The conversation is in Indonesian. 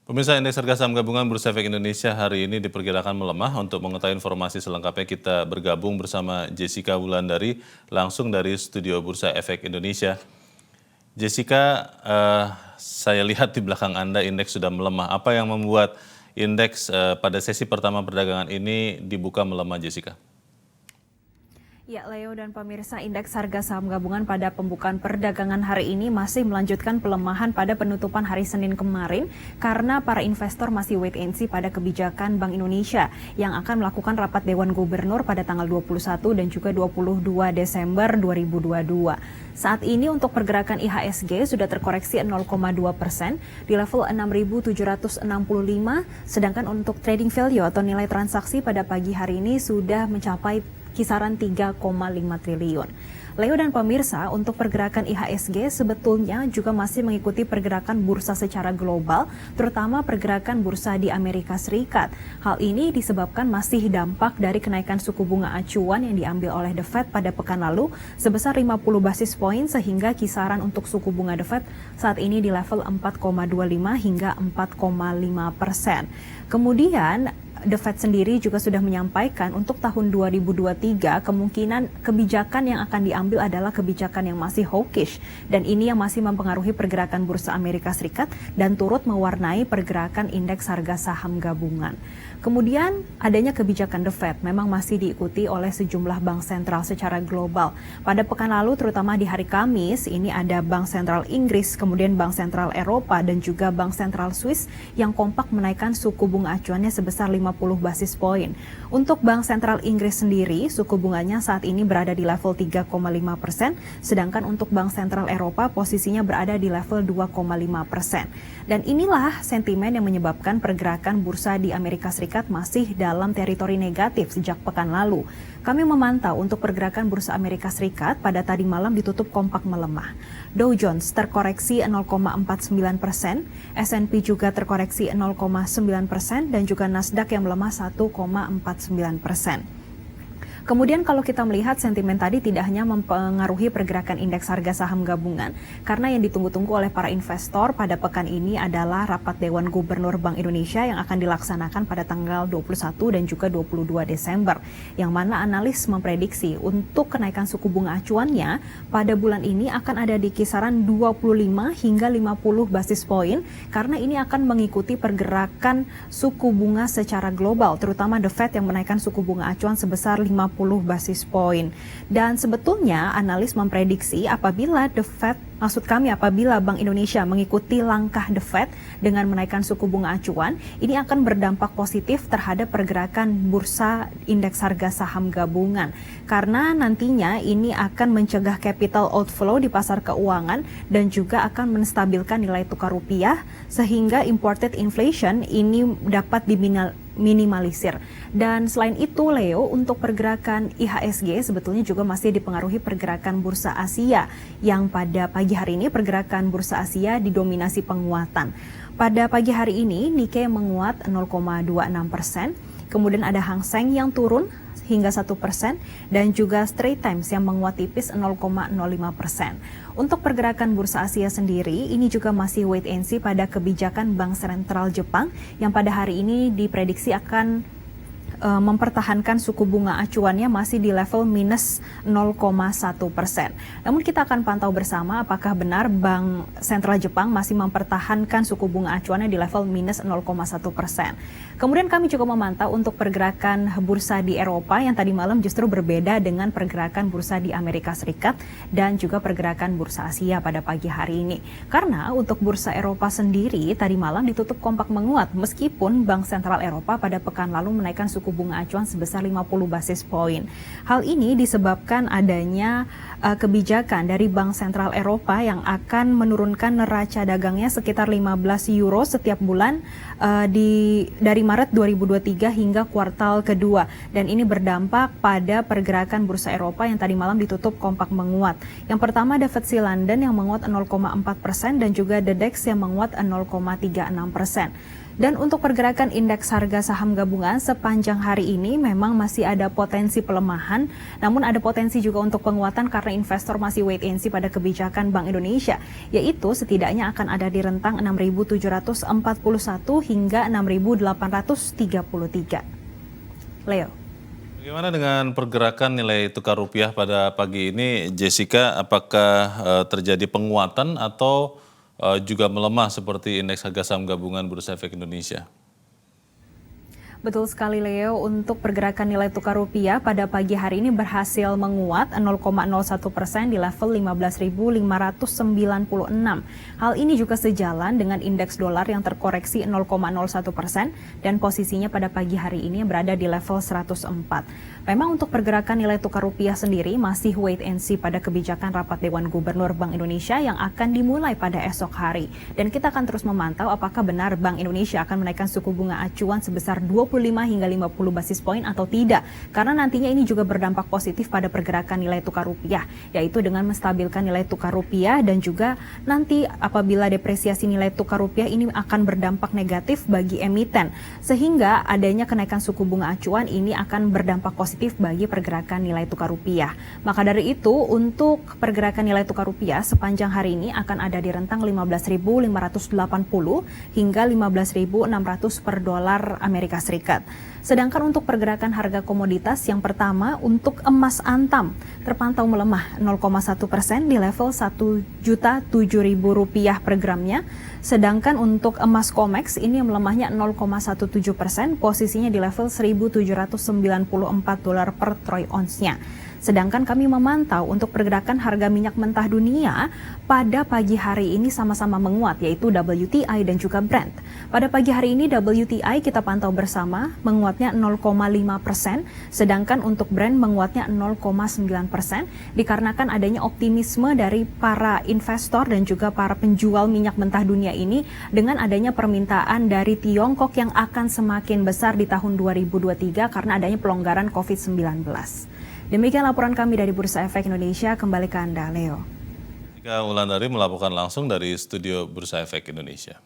Pemirsa, indeks harga saham gabungan Bursa Efek Indonesia hari ini diperkirakan melemah. Untuk mengetahui informasi selengkapnya kita bergabung bersama Jessica Wulandari langsung dari studio Bursa Efek Indonesia. Jessica, saya lihat di belakang Anda indeks sudah melemah. Apa yang membuat indeks pada sesi pertama perdagangan ini dibuka melemah, Jessica? Ya, Leo dan pemirsa, indeks harga saham gabungan pada pembukaan perdagangan hari ini masih melanjutkan pelemahan pada penutupan hari Senin kemarin karena para investor masih wait and see pada kebijakan Bank Indonesia yang akan melakukan rapat Dewan Gubernur pada tanggal 21 dan juga 22 Desember 2022. Saat ini untuk pergerakan IHSG sudah terkoreksi 0,2% di level 6.765, sedangkan untuk trading value atau nilai transaksi pada pagi hari ini sudah mencapai kisaran 3,5 triliun. Leo dan pemirsa, untuk pergerakan IHSG sebetulnya juga masih mengikuti pergerakan bursa secara global, terutama pergerakan bursa di Amerika Serikat. Hal ini disebabkan masih dampak dari kenaikan suku bunga acuan yang diambil oleh The Fed pada pekan lalu sebesar 50 basis poin, sehingga kisaran untuk suku bunga The Fed saat ini di level 4,25 hingga 4,5%. Kemudian The Fed sendiri juga sudah menyampaikan untuk tahun 2023 kemungkinan kebijakan yang akan diambil adalah kebijakan yang masih hawkish, dan ini yang masih mempengaruhi pergerakan bursa Amerika Serikat dan turut mewarnai pergerakan indeks harga saham gabungan. Kemudian adanya kebijakan The Fed memang masih diikuti oleh sejumlah bank sentral secara global. Pada pekan lalu terutama di hari Kamis ini ada Bank Sentral Inggris, kemudian Bank Sentral Eropa dan juga Bank Sentral Swiss yang kompak menaikkan suku bunga acuannya sebesar 50 basis poin. Untuk Bank Sentral Inggris sendiri, suku bunganya saat ini berada di level 3,5%, sedangkan untuk Bank Sentral Eropa posisinya berada di level 2,5%. Dan inilah sentimen yang menyebabkan pergerakan bursa di Amerika Serikat masih dalam teritori negatif sejak pekan lalu. Kami memantau untuk pergerakan bursa Amerika Serikat pada tadi malam ditutup kompak melemah. Dow Jones terkoreksi 0,49%, S&P juga terkoreksi 0,9%, dan juga Nasdaq yang melemah 1,49%. Kemudian kalau kita melihat sentimen tadi tidak hanya mempengaruhi pergerakan indeks harga saham gabungan, karena yang ditunggu-tunggu oleh para investor pada pekan ini adalah rapat Dewan Gubernur Bank Indonesia yang akan dilaksanakan pada tanggal 21 dan juga 22 Desember, yang mana analis memprediksi untuk kenaikan suku bunga acuannya pada bulan ini akan ada di kisaran 25 hingga 50 basis poin, karena ini akan mengikuti pergerakan suku bunga secara global, terutama The Fed yang menaikkan suku bunga acuan sebesar 50 basis poin. Dan sebetulnya analis memprediksi apabila apabila Bank Indonesia mengikuti langkah The Fed dengan menaikkan suku bunga acuan, ini akan berdampak positif terhadap pergerakan bursa indeks harga saham gabungan. Karena nantinya ini akan mencegah capital outflow di pasar keuangan dan juga akan menstabilkan nilai tukar rupiah sehingga imported inflation ini dapat minimalisir. Dan selain itu, Leo, untuk pergerakan IHSG sebetulnya juga masih dipengaruhi pergerakan bursa Asia yang pada pagi hari ini pergerakan bursa Asia didominasi penguatan. Pada pagi hari ini Nikkei menguat 0,26%, kemudian ada Hang Seng yang turun hingga 1%, dan juga Straits Times yang menguat tipis 0,05%. Untuk pergerakan bursa Asia sendiri, ini juga masih wait and see pada kebijakan Bank Sentral Jepang yang pada hari ini diprediksi akan mempertahankan suku bunga acuannya masih di level minus 0,1%. Namun kita akan pantau bersama apakah benar Bank Sentral Jepang masih mempertahankan suku bunga acuannya di level minus 0,1%. Kemudian kami juga memantau untuk pergerakan bursa di Eropa yang tadi malam justru berbeda dengan pergerakan bursa di Amerika Serikat dan juga pergerakan bursa Asia pada pagi hari ini. Karena untuk bursa Eropa sendiri tadi malam ditutup kompak menguat meskipun Bank Sentral Eropa pada pekan lalu menaikkan suku bunga acuan sebesar 50 basis poin. Hal ini disebabkan adanya kebijakan dari Bank Sentral Eropa yang akan menurunkan neraca dagangnya sekitar 15 euro setiap bulan dari Maret 2023 hingga kuartal kedua, dan ini berdampak pada pergerakan bursa Eropa yang tadi malam ditutup kompak menguat. Yang pertama ada FTSE London yang menguat 0,4% dan juga The DAX yang menguat 0,36%. Dan untuk pergerakan indeks harga saham gabungan sepanjang sepanjang hari ini memang masih ada potensi pelemahan, namun ada potensi juga untuk penguatan karena investor masih wait and see pada kebijakan Bank Indonesia, yaitu setidaknya akan ada di rentang 6.741 hingga 6.833. Leo. Bagaimana dengan pergerakan nilai tukar rupiah pada pagi ini, Jessica? Apakah terjadi penguatan atau juga melemah seperti indeks harga saham gabungan Bursa Efek Indonesia? Betul sekali Leo, untuk pergerakan nilai tukar rupiah pada pagi hari ini berhasil menguat 0,01% di level 15.596. Hal ini juga sejalan dengan indeks dolar yang terkoreksi 0,01% dan posisinya pada pagi hari ini berada di level 104. Memang untuk pergerakan nilai tukar rupiah sendiri masih wait and see pada kebijakan rapat Dewan Gubernur Bank Indonesia yang akan dimulai pada esok hari. Dan kita akan terus memantau apakah benar Bank Indonesia akan menaikkan suku bunga acuan sebesar 25 hingga 50 basis poin atau tidak. Karena nantinya ini juga berdampak positif pada pergerakan nilai tukar rupiah, yaitu dengan menstabilkan nilai tukar rupiah dan juga nanti apabila depresiasi nilai tukar rupiah ini akan berdampak negatif bagi emiten. Sehingga adanya kenaikan suku bunga acuan ini akan berdampak positif bagi pergerakan nilai tukar rupiah. Maka dari itu, untuk pergerakan nilai tukar rupiah sepanjang hari ini akan ada di rentang 15.580 hingga 15.600 per dolar Amerika Serikat. Sedangkan untuk pergerakan harga komoditas, yang pertama untuk emas antam terpantau melemah 0,1% di level Rp1.007.000 per gramnya. Sedangkan untuk emas COMEX ini melemahnya 0,17%, posisinya di level $1.794 per troy ounce-nya. Sedangkan kami memantau untuk pergerakan harga minyak mentah dunia pada pagi hari ini sama-sama menguat, yaitu WTI dan juga Brent. Pada pagi hari ini WTI kita pantau bersama menguatnya 0,5%, sedangkan untuk Brent menguatnya 0,9% dikarenakan adanya optimisme dari para investor dan juga para penjual minyak mentah dunia ini dengan adanya permintaan dari Tiongkok yang akan semakin besar di tahun 2023 karena adanya pelonggaran COVID-19. Demikian laporan kami dari Bursa Efek Indonesia, kembali ke Anda, Leo. Jessica Wulandari melaporkan langsung dari studio Bursa Efek Indonesia.